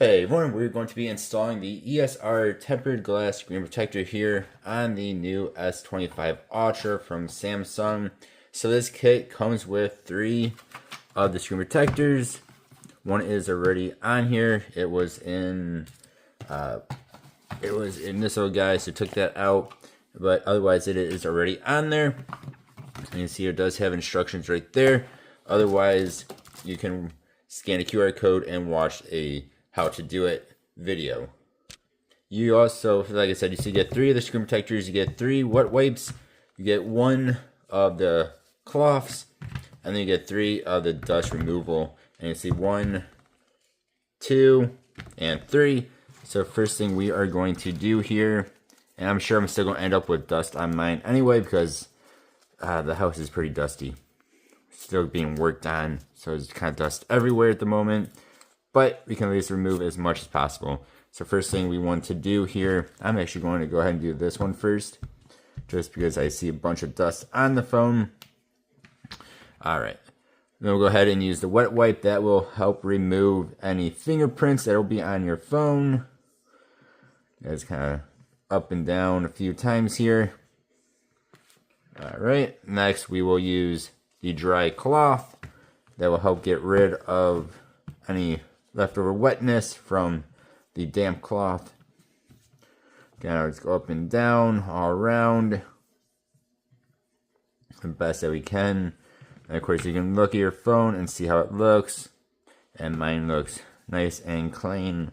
Hey everyone, we're going to be installing the ESR tempered glass screen protector here on the new S25 Ultra from Samsung. So this kit comes with 3 of the screen protectors. One is already on here. It was in this little guy, so took that out. But otherwise it is already on there. And you see it does have instructions right there. Otherwise you can scan a QR code and watch a how to do it video. You also, like I said, you get 3 of the screen protectors, you get 3 wet wipes, you get 1 of the cloths, and then you get 3 of the dust removal. And you see 1, 2, and 3. So first thing we are going to do here, and I'm sure I'm still going to end up with dust on mine anyway because the house is pretty dusty. Still being worked on, so there's kind of dust everywhere at the moment. But we can at least remove as much as possible. So first thing we want to do here, I'm actually going to go ahead and do this one first, just because I see a bunch of dust on the phone. Alright, then we'll go ahead and use the wet wipe. That will help remove any fingerprints that will be on your phone. It's kind of up and down a few times here. Alright, next we will use the dry cloth. That will help get rid of any leftover wetness from the damp cloth. Again, let's go up and down all around the best that we can. And of course you can look at your phone and see how it looks, and mine looks nice and clean.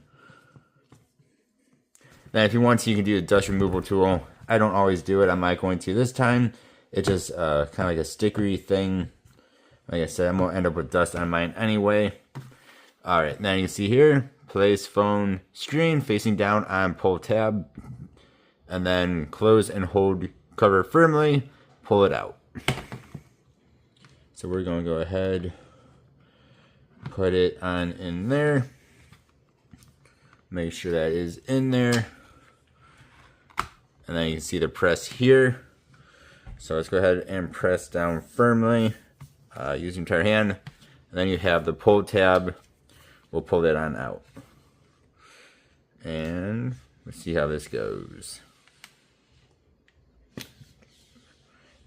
Now if you want to, you can do the dust removal tool. I don't always do it. I'm not going to this time. It's just kind of like a stickery thing. Like I said, I'm going to end up with dust on mine anyway. Alright, now you can see here, place phone screen facing down on pull tab, and then close and hold cover firmly, pull it out. So we're going to go ahead, put it on in there, make sure that is in there, and then you can see the press here. So let's go ahead and press down firmly using your entire hand, and then you have the pull tab. We'll pull that on out. And let's see how this goes.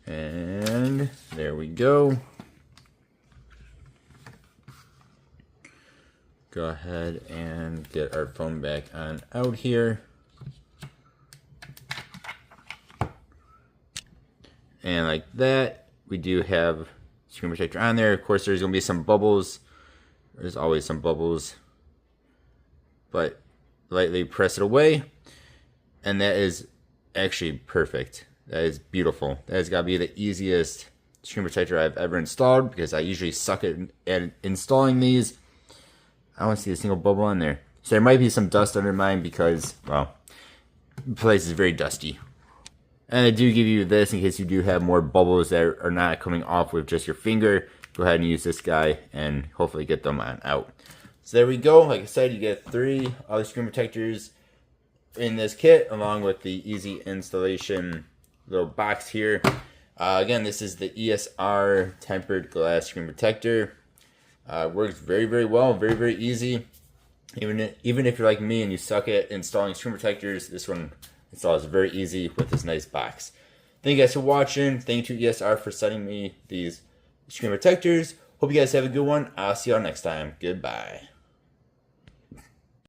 And there we go. Go ahead and get our phone back on out here. And like that, we do have screen protector on there. Of course, there's going to be some bubbles. There's always some bubbles, but lightly press it away, and that is actually perfect. That is beautiful. That has got to be the easiest screen protector I've ever installed, because I usually suck at installing these. I don't see a single bubble on there. So there might be some dust under mine because, well, the place is very dusty. And they do give you this in case you do have more bubbles that are not coming off with just your finger. Go ahead and use this guy and hopefully get them on out. So there we go. Like I said, you get 3 other screen protectors in this kit, along with the easy installation little box here. Again, this is the ESR tempered glass screen protector. Works very, very well, very, very easy. Even if you're like me and you suck at installing screen protectors, this one installs very easy with this nice box. Thank you guys for watching. Thank you to ESR for sending me these screen protectors. Hope you guys have a good one. I'll see y'all next time. Goodbye.